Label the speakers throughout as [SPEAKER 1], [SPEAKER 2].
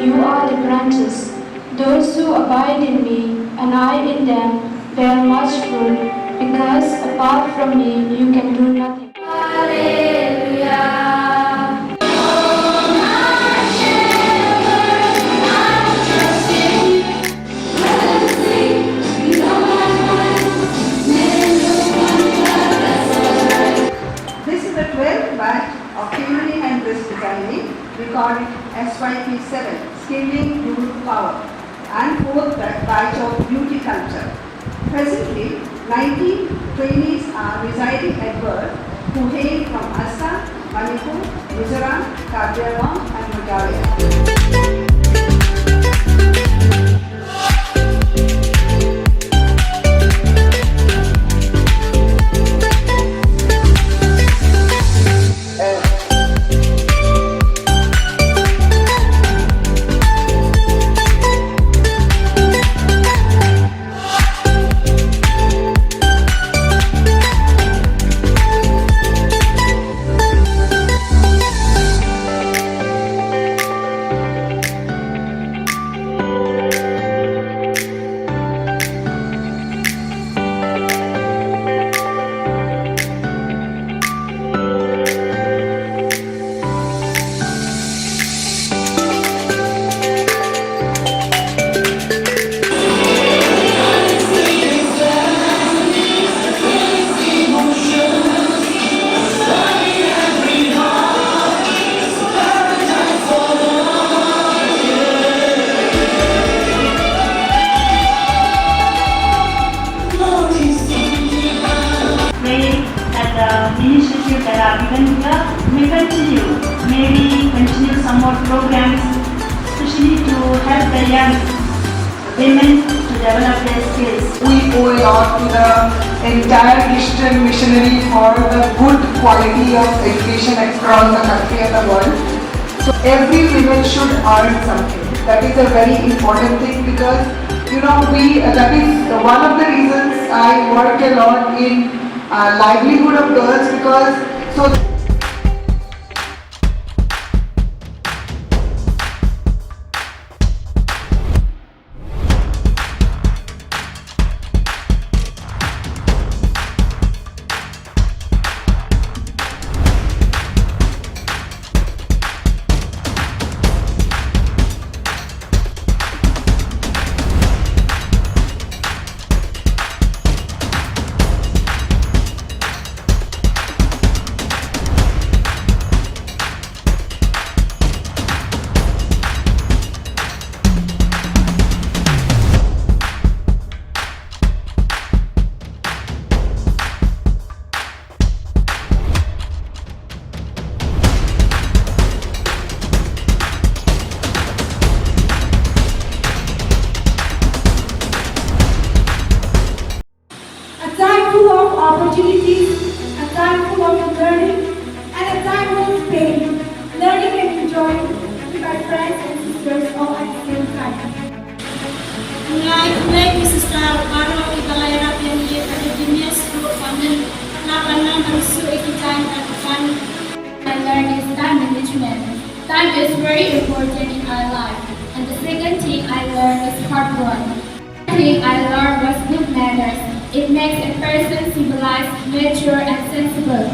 [SPEAKER 1] you are the branches. Those who abide in me, and I in them, bear much fruit, because apart from me you can do nothing.
[SPEAKER 2] This is the 12th batch of Tailoring and Dress Designing. We call it XII, Scaling Youth Power, and 4th batch of Beauty Culture. Presently, 90 trainees are residing at Perth who hail from Assam, Manipur, Mizoram, Karbi and Meghalaya.
[SPEAKER 3] Initiative that are given here may we continue some more programs, especially to help the young women to develop their skills.
[SPEAKER 4] We owe a lot to the entire Christian missionary for the good quality of education across the country and the world. So every woman should earn something. That is a very important thing, because that is one of the reasons I work a lot in livelihood of girls, because
[SPEAKER 5] opportunities, a time full of learning, and a time full of pain, learning and enjoying with my friends and sisters all at the same time.
[SPEAKER 6] Like Mrs. Star, Baro, Ibalaya, and the Academia's group family, Napanam, and Su Time at Fun.
[SPEAKER 7] I learned is time management. Time is very important in our life. And the second thing I learned is hard work. The thing I learned was good manners. It makes a person civilized, mature and sensible.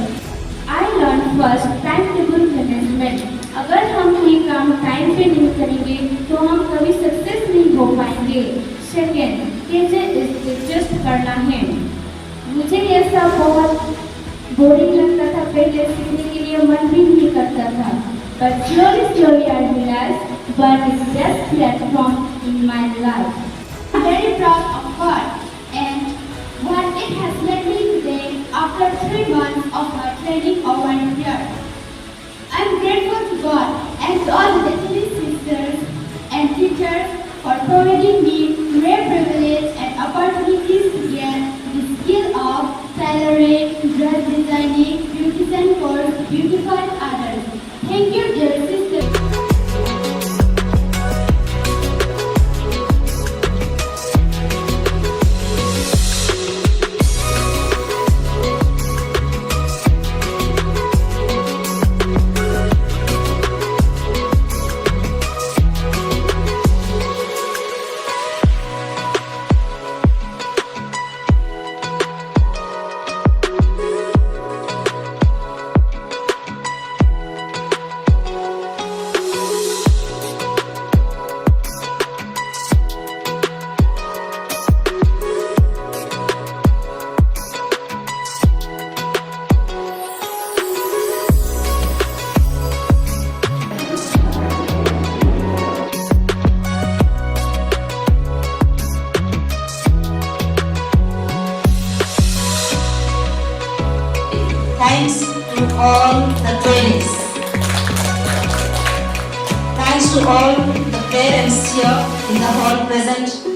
[SPEAKER 7] I learned first time table management. अगर हम ये काम time पे नहीं करेंगे तो हम कभी सक्सेस नहीं हो पाएंगे। सेकेंड, कैसे एडजस्ट करना है। मुझे ये सब बहुत बोरिंग लगता था, पहले सीखने के लिए मन भी नहीं करता था। But slowly I realized work is the best platform in my life. I'm very proud of God and what it has led me today after 3 months of my training over here. I'm grateful to God and to all the Destiny sisters and teachers for providing me great privilege and opportunities to gain the skill of tailoring, dress designing, beautician course, beautify others. Thank you, dear sisters.
[SPEAKER 8] to all the parents here in the hall present